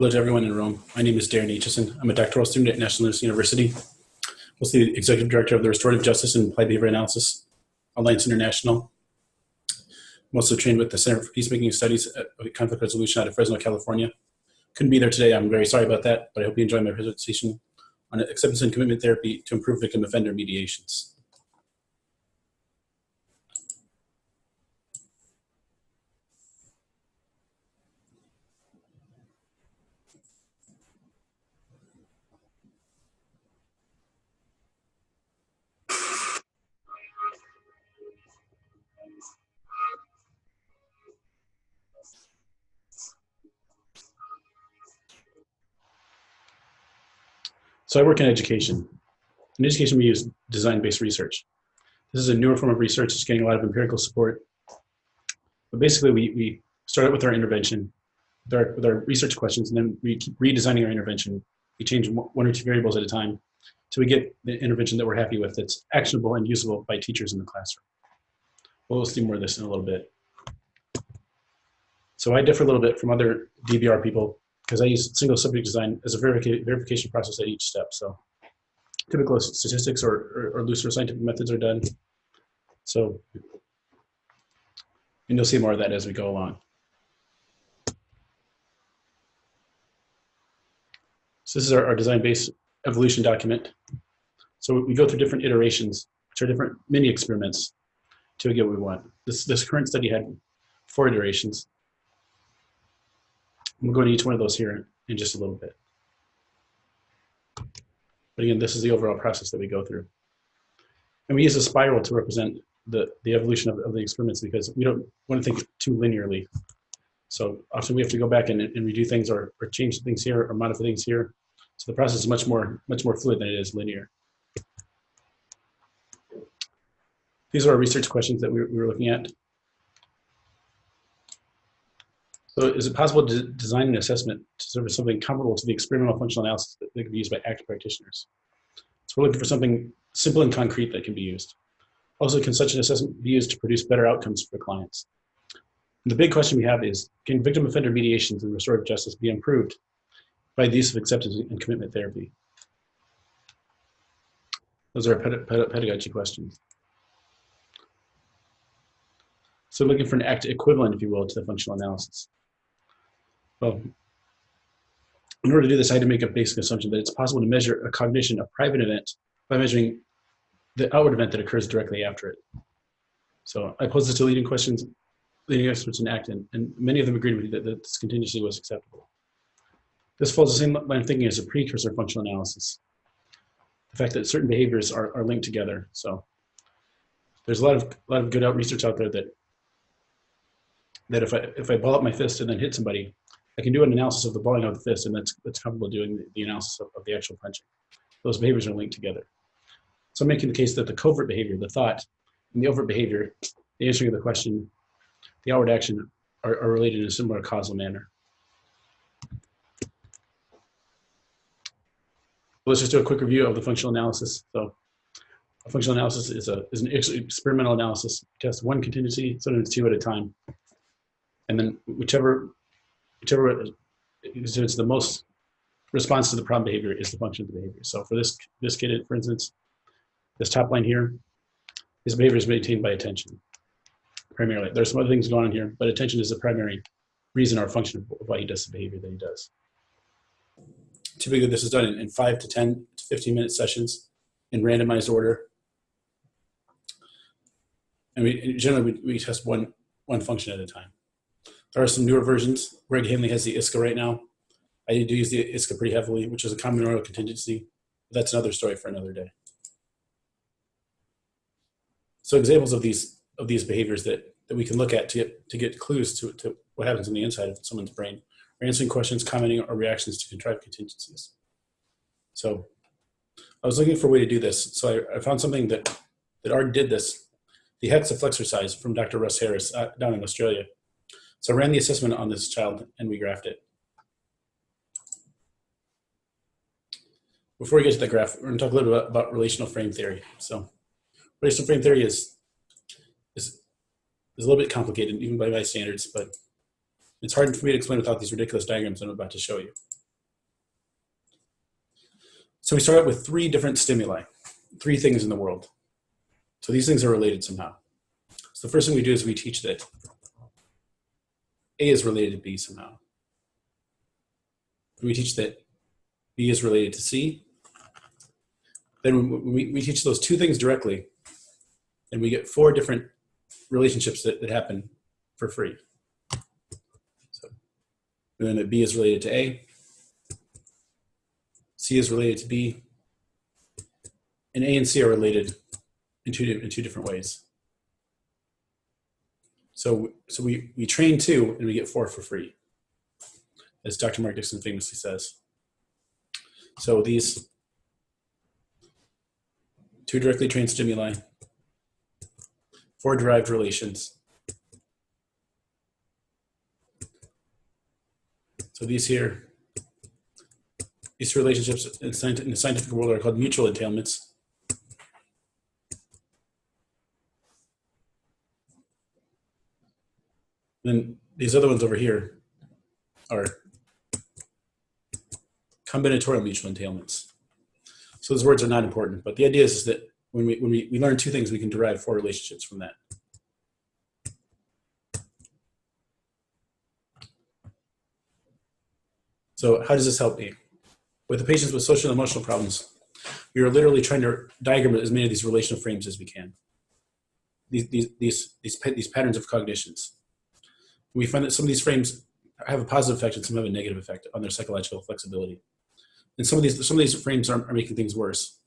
Hello to everyone in Rome. My name is Darren Aitchison. I'm a doctoral student at National University, mostly the Executive Director of the Restorative Justice and Applied Behavior Analysis Alliance International. I'm also trained with the Center for Peacemaking Studies at Conflict Resolution out of Fresno, California. Couldn't be there today. I'm very sorry about that, but I hope you enjoy my presentation on acceptance and commitment therapy to improve victim offender mediations. So I work in education. In education, we use design-based research. This is a newer form of research. It's getting a lot of empirical support. But basically, we start out with our intervention, with our research questions, and then we keep redesigning our intervention. We change one or two variables at a time till we get the intervention that we're happy with that's actionable and usable by teachers in the classroom. We'll see more of this in a little bit. So I differ a little bit from other DBR people because I use single subject design as a verification process at each step. So typical statistics or looser scientific methods are done. So, and you'll see more of that as we go along. So this is our design-based evolution document. So we go through different iterations, which are different mini experiments to get what we want. This current study had 4 iterations. We'll go into each one of those here in just a little bit. But again, this is the overall process that we go through. And we use a spiral to represent the evolution of the experiments because we don't want to think too linearly. So often we have to go back and redo things or change things here or modify things here. So the process is much more fluid than it is linear. These are our research questions that we were looking at. So is it possible to design an assessment to serve as something comparable to the experimental functional analysis that can be used by active practitioners? So we're looking for something simple and concrete that can be used. Also, can such an assessment be used to produce better outcomes for clients? And the big question we have is, can victim offender mediations and restorative justice be improved by the use of acceptance and commitment therapy? Those are pedagogy questions. So looking for an act equivalent, if you will, to the functional analysis. Well, in order to do this, I had to make a basic assumption that it's possible to measure a cognition, a private event, by measuring the outward event that occurs directly after it. So I posed this to leading experts in ACT, and many of them agreed with me that this contingency was acceptable. This follows the same line of thinking as a precursor functional analysis. The fact that certain behaviors are linked together. So there's a lot of good research out there that if I ball up my fist and then hit somebody, I can do an analysis of the balling of the fist, and that's comparable to doing the analysis of the actual punching. Those behaviors are linked together. So I'm making the case that the covert behavior, the thought, and the overt behavior, the answering of the question, the outward action are related in a similar causal manner. Let's just do a quick review of the functional analysis. So a functional analysis is an experimental analysis. You test one contingency, sometimes 2 at a time. And then whichever is the most response to the problem behavior is the function of the behavior. So for this kid, for instance, this top line here, his behavior is maintained by attention, primarily. There's some other things going on here, but attention is the primary reason or function of why he does the behavior that he does. Typically, this is done in 5 to 10 to 15-minute sessions in randomized order. And generally we test one function at a time. There are some newer versions. Greg Hanley has the ISCA right now. I do use the ISCA pretty heavily, which is a combinatorial contingency. That's another story for another day. So examples of these behaviors that we can look at to get clues to what happens on the inside of someone's brain are answering questions, commenting, or reactions to contrived contingencies. So I was looking for a way to do this. So I found something that already did this, the hexaflexorcise from Dr. Russ Harris down in Australia. So I ran the assessment on this child and we graphed it. Before we get to the graph, we're going to talk a little bit about relational frame theory. So relational frame theory is a little bit complicated, even by my standards, but it's hard for me to explain without these ridiculous diagrams I'm about to show you. So we start out with 3 different stimuli, 3 things in the world. So these things are related somehow. So the first thing we do is we teach that A is related to B somehow. We teach that B is related to C. Then we teach those 2 things directly, and we get 4 different relationships that happen for free. So we learn that B is related to A, C is related to B, and A and C are related in two different ways. So we train 2 and we get 4 for free, as Dr. Mark Dixon famously says. So these 2 directly trained stimuli, 4 derived relations. So these relationships in the scientific world are called mutual entailments. Then these other ones over here are combinatorial mutual entailments. So those words are not important, but the idea is that when we learn 2 things, we can derive 4 relationships from that. So how does this help me? With the patients with social and emotional problems, we are literally trying to diagram as many of these relational frames as we can. These patterns of cognitions. We find that some of these frames have a positive effect and some have a negative effect on their psychological flexibility. And some of these frames are making things worse.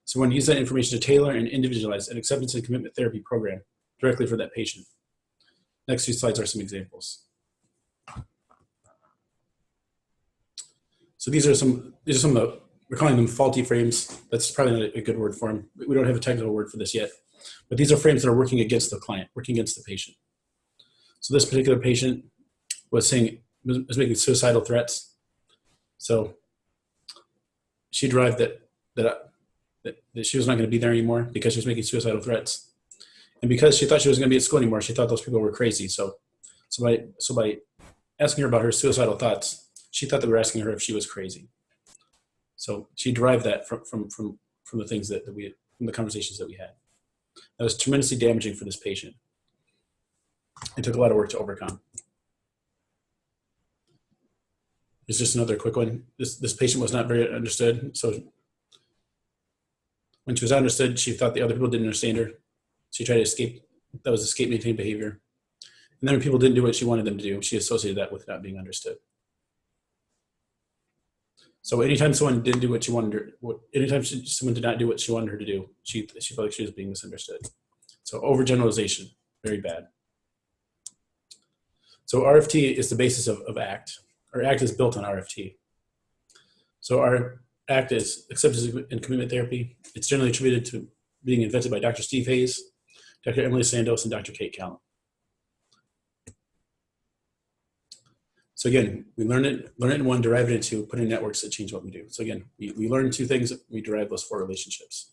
So we want to use that information to tailor and individualize an acceptance and commitment therapy program directly for that patient. Next few slides are some examples. So these are some of, we're calling them faulty frames. That's probably not a good word for them. We don't have a technical word for this yet. But these are frames that are working against the client, working against the patient. So this particular patient was making suicidal threats. So she derived that she was not going to be there anymore because she was making suicidal threats. And because she thought she wasn't going to be at school anymore, she thought those people were crazy. So by asking her about her suicidal thoughts, she thought they were asking her if she was crazy. So she derived that from the things from the conversations that we had. That was tremendously damaging for this patient. It took a lot of work to overcome. It's just another quick one. This patient was not very understood. So when she was understood, she thought the other people didn't understand her. She tried to escape. That was escape maintain behavior. And then when people didn't do what she wanted them to do, she associated that with not being understood. So anytime someone didn't do what she wanted her, someone did not do what she wanted her to do, she felt like she was being misunderstood. So overgeneralization, very bad. So RFT is the basis of ACT. Our ACT is built on RFT. So our ACT is acceptance and commitment therapy. It's generally attributed to being invented by Dr. Steve Hayes, Dr. Emily Sandos, and Dr. Kate Callum. So again, we learn it in 1, derive it in 2, put in networks that change what we do. So again, we learn 2 things, we derive those 4 relationships.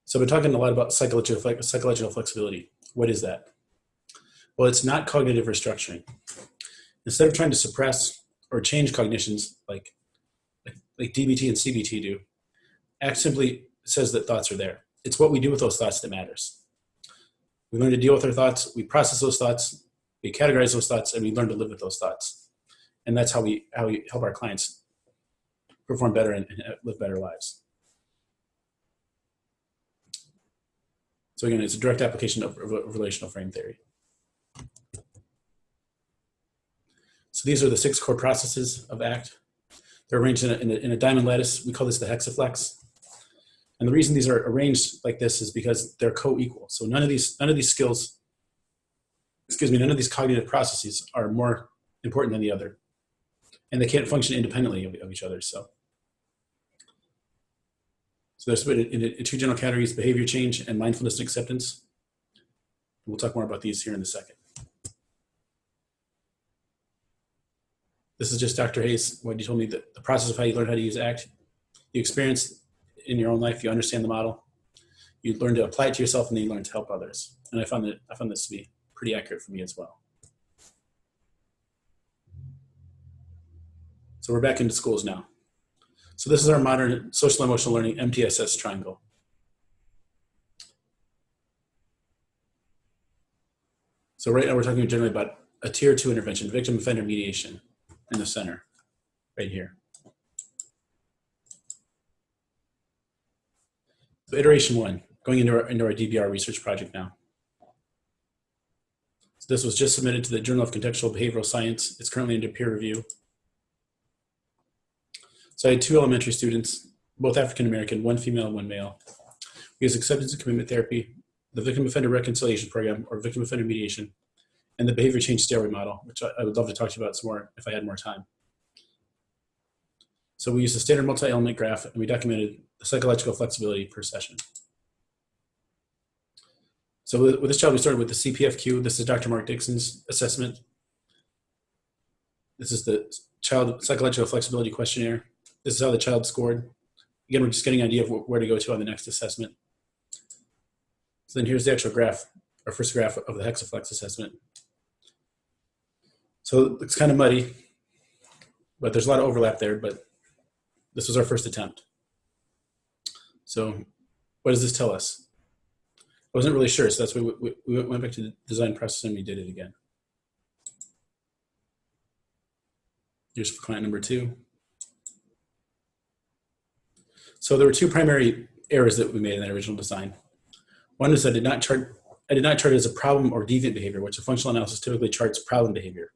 So we're talking a lot about psychological flexibility. What is that? Well, it's not cognitive restructuring. Instead of trying to suppress or change cognitions like DBT and CBT do, ACT simply says that thoughts are there. It's what we do with those thoughts that matters. We learn to deal with our thoughts, we process those thoughts, we categorize those thoughts, and we learn to live with those thoughts. And that's how we help our clients perform better and live better lives. So again, it's a direct application of relational frame theory. So these are the 6 core processes of ACT. They're arranged in a diamond lattice. We call this the hexaflex. And the reason these are arranged like this is because they're co-equal. So none of these skills, none of these cognitive processes are more important than the other. And they can't function independently of each other. So they're split into 2 general categories: behavior change and mindfulness and acceptance. We'll talk more about these here in a second. This is just Dr. Hayes, what he told me, that the process of how you learn how to use ACT. You experience in your own life, you understand the model, you learn to apply it to yourself, and then you learn to help others. And I found this to be pretty accurate for me as well. So we're back into schools now. So this is our modern social emotional learning MTSS triangle. So right now we're talking generally about a tier 2 intervention, victim offender mediation in the center, right here. So iteration 1, going into our DBR research project now. So this was just submitted to the Journal of Contextual Behavioral Science. It's currently under peer review. So I had 2 elementary students, both African American, 1 female and 1 male. We used acceptance and commitment therapy, the victim offender reconciliation program, or victim offender mediation, and the behavior change stairway model, which I would love to talk to you about some more if I had more time. So we used a standard multi-element graph, and we documented the psychological flexibility per session. So with this child, we started with the CPFQ. This is Dr. Mark Dixon's assessment. This is the child psychological flexibility questionnaire. This is how the child scored. Again, we're just getting an idea of where to go to on the next assessment. So then here's the actual graph, our first graph of the Hexaflex assessment. So it's kind of muddy, but there's a lot of overlap there, but this was our first attempt. So what does this tell us? I wasn't really sure, so that's why we went back to the design process and we did it again. Here's for client number 2. So there were 2 primary errors that we made in that original design. One is I did not chart it as a problem or deviant behavior, which a functional analysis typically charts problem behavior.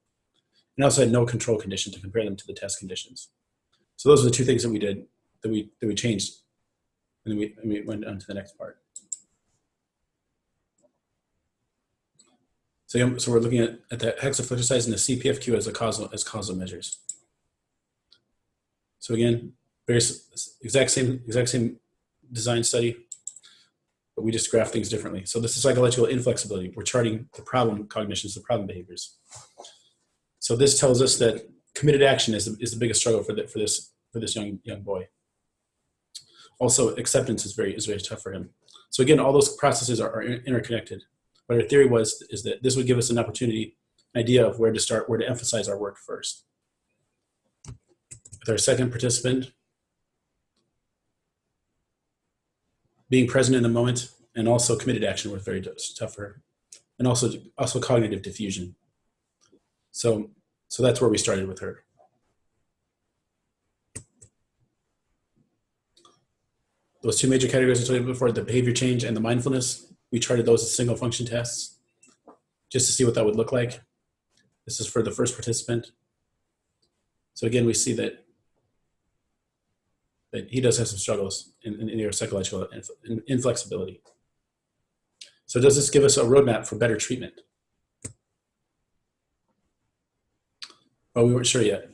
And also had no control condition to compare them to the test conditions. So those are the 2 things that we did, that we changed. And then we went on to the next part. So we're looking at the Hexaflex exercise and the CPFQ as causal measures. So again, exact same design study, but we just graph things differently. So this is psychological inflexibility. We're charting the problem cognitions, the problem behaviors. So this tells us that committed action is the biggest struggle for this young boy. Also, acceptance is very tough for him. So again, all those processes are interconnected. What our theory is that this would give us an opportunity, an idea of where to start, where to emphasize our work first. With our second participant, being present in the moment and also committed action was very tough for her, and also cognitive diffusion. So that's where we started with her. Those 2 major categories I told you before, the behavior change and the mindfulness, we charted those as single function tests just to see what that would look like. This is for the first participant. So again, we see that he does have some struggles in neuropsychological inflexibility. So does this give us a roadmap for better treatment? Well, we weren't sure yet.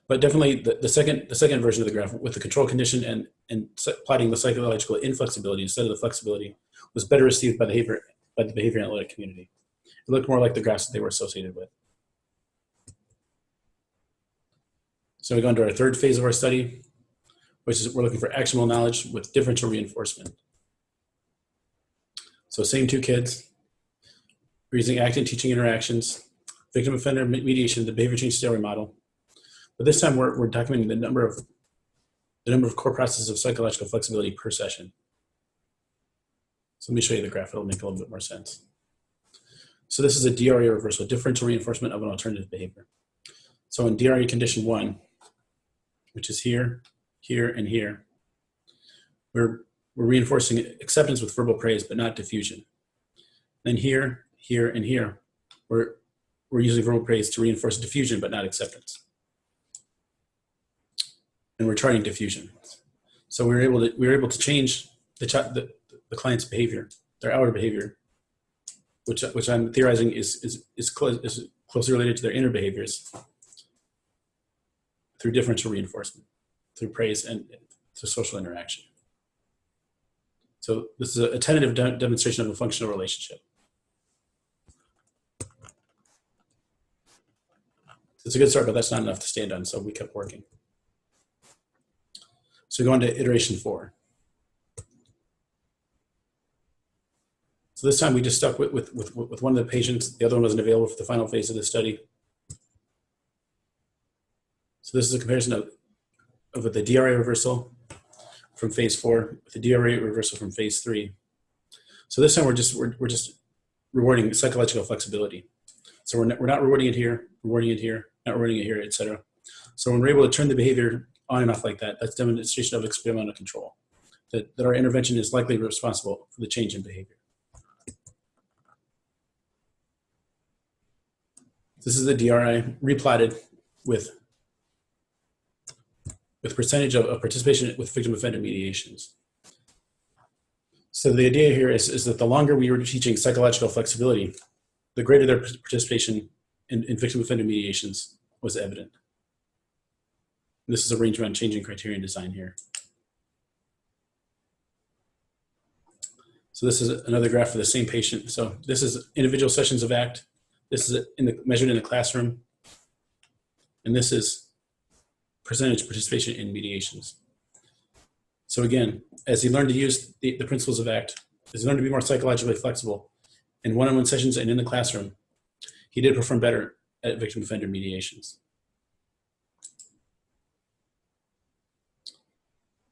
But definitely the second version of the graph with the control condition and plotting the psychological inflexibility instead of the flexibility was better received by the behavior analytic community. It looked more like the graphs that they were associated with. So we go into our third phase of our study, which is we're looking for actionable knowledge with differential reinforcement. So same 2 kids. We're using acting teaching interactions, victim offender mediation, the behavior change stairway model. But this time we're documenting the number of core processes of psychological flexibility per session. So let me show you the graph. It'll make a little bit more sense. So this is a DRE reversal, differential reinforcement of an alternative behavior. So in DRE condition 1, which is here, here, and here, we're reinforcing acceptance with verbal praise, but not diffusion. Then here, here, and here, we're using verbal praise to reinforce diffusion, but not acceptance. And we're charting diffusion. So we were able to change the client's behavior, their outer behavior, which I'm theorizing is closely related to their inner behaviors through differential reinforcement, through praise and through social interaction. So this is a tentative demonstration of a functional relationship. It's a good start, but that's not enough to stand on, so we kept working. So we go on to iteration 4. So this time we just stuck with one of the patients. The other one wasn't available for the final phase of the study. So this is a comparison of the DRA reversal from phase 4 with the DRA reversal from phase 3. So this time we're just rewarding psychological flexibility. So we're not rewarding it here, rewarding it here, not rewarding it here, etc. So when we're able to turn the behavior on and off like that, that's demonstration of experimental control, that our intervention is likely responsible for the change in behavior. This is the DRI replotted with percentage of participation with victim offender mediations. So the idea here is that the longer we were teaching psychological flexibility, the greater their participation in victim offender mediations was evident. This is a range around changing criterion design here. So this is another graph for the same patient. So this is individual sessions of ACT. This is measured in the classroom. And this is percentage participation in mediations. So again, as he learned to use the principles of ACT, as he learned to be more psychologically flexible in one-on-one sessions and in the classroom, he did perform better at victim offender mediations.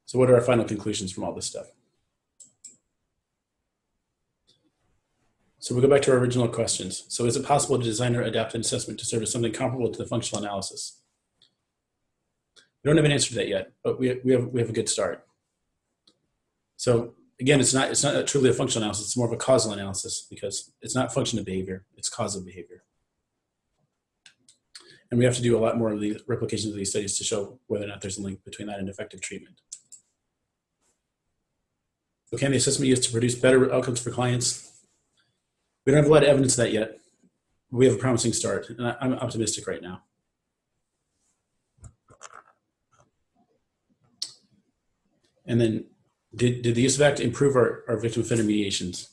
So what are our final conclusions from all this stuff? So we go back to our original questions. So is it possible to design or adapt an assessment to serve as something comparable to the functional analysis? We don't have an answer to that yet, but we have a good start. So again, it's not truly a functional analysis, it's more of a causal analysis because it's not function of behavior, it's cause of behavior. And we have to do a lot more of the replications of these studies to show whether or not there's a link between that and effective treatment. So can the assessment be used to produce better outcomes for clients? We don't have a lot of evidence of that yet. We have a promising start, and I'm optimistic right now. And then, did the use of ACT improve our victim offender mediations?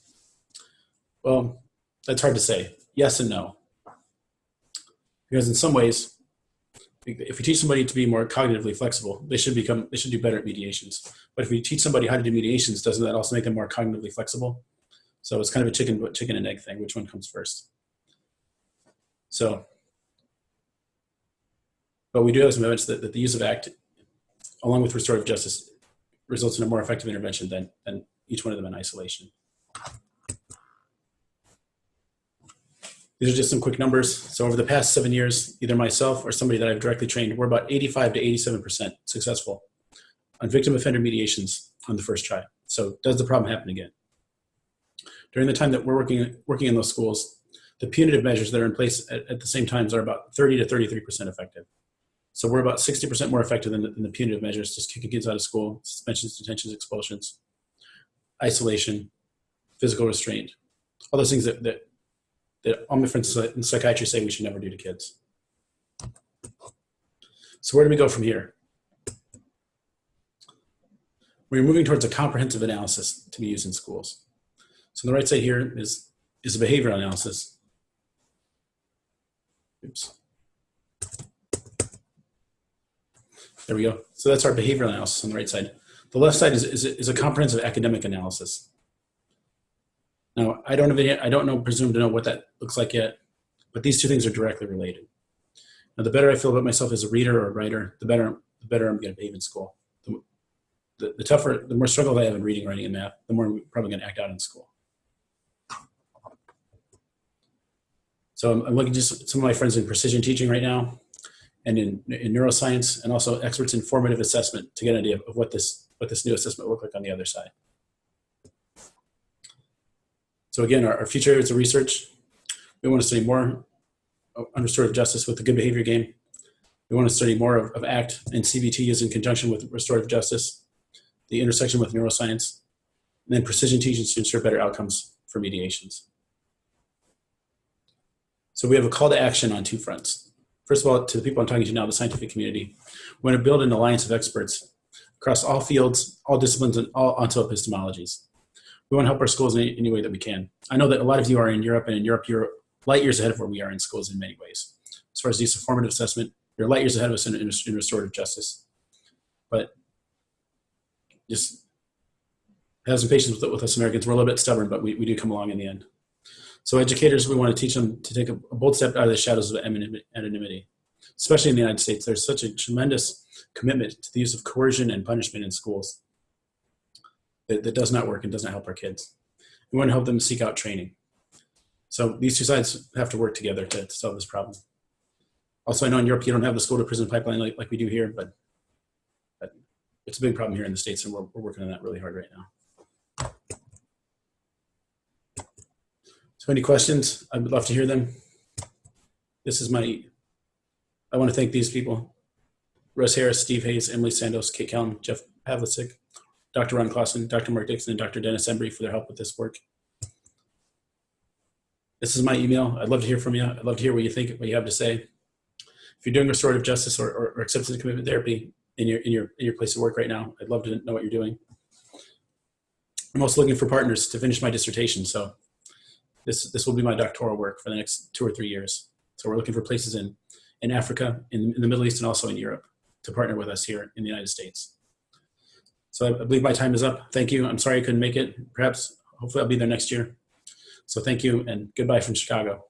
Well, that's hard to say. Yes and no. Because in some ways, if we teach somebody to be more cognitively flexible, they should do better at mediations. But if we teach somebody how to do mediations, doesn't that also make them more cognitively flexible? So it's kind of a chicken and egg thing. Which one comes first? So, but we do have some evidence that the use of ACT, along with restorative justice, results in a more effective intervention than each one of them in isolation. These are just some quick numbers. So over the past 7 years, either myself or somebody that I've directly trained, we're about 85 to 87% successful on victim offender mediations on the first try. So does the problem happen again? During the time that we're working in those schools, the punitive measures that are in place at the same times are about 30 to 33% effective. So we're about 60% more effective than the punitive measures, just kicking kids out of school, suspensions, detentions, expulsions, isolation, physical restraint, all those things that all my friends in psychiatry say we should never do to kids. So where do we go from here? We're moving towards a comprehensive analysis to be used in schools. So on the right side here is a behavioral analysis. Oops. There we go. So that's our behavioral analysis on the right side. The left side is a comprehensive academic analysis. Now, I don't presume to know what that looks like yet, but these two things are directly related. Now, the better I feel about myself as a reader or a writer, the better I'm going to behave in school. The more struggle I have in reading, writing, and math, the more I'm probably going to act out in school. So I'm looking at some of my friends in precision teaching right now, and in neuroscience, and also experts in formative assessment to get an idea of what this new assessment will look like on the other side. So again, our future areas of research, we want to study more on restorative justice with the good behavior game. We want to study more of ACT and CBT used in conjunction with restorative justice, the intersection with neuroscience, and then precision teaching to ensure better outcomes for mediations. So we have a call to action on two fronts. First of all, to the people I'm talking to now, the scientific community, we want to build an alliance of experts across all fields, all disciplines, and all onto epistemologies. We want to help our schools in any way that we can. I know that a lot of you are in Europe, and in Europe, you're light years ahead of where we are in schools in many ways. As far as the use of formative assessment, you're light years ahead of us in restorative justice. But just have some patience with us Americans. We're a little bit stubborn, but we do come along in the end. So educators, we want to teach them to take a bold step out of the shadows of anonymity. especially in the United States. There's such a tremendous commitment to the use of coercion and punishment in schools that does not work and doesn't help our kids. We want to help them seek out training. So these two sides have to work together to solve this problem. Also, I know in Europe you don't have the school to prison pipeline like we do here, but it's a big problem here in the States, and we're working on that really hard right now. So any questions? I would love to hear them. I want to thank these people: Russ Harris, Steve Hayes, Emily Sandos, Kate Callum, Jeff Pavlicek, Dr. Ron Clausen, Dr. Mark Dixon, and Dr. Dennis Embry for their help with this work. This is my email. I'd love to hear from you. I'd love to hear what you think, what you have to say. If you're doing restorative justice or acceptance and commitment therapy in your place of work right now, I'd love to know what you're doing. I'm also looking for partners to finish my dissertation. So this will be my doctoral work for the next 2 or 3 years. So we're looking for places in Africa, in the Middle East, and also in Europe to partner with us here in the United States. So I believe my time is up. Thank you. I'm sorry I couldn't make it. Hopefully I'll be there next year. So thank you, and goodbye from Chicago.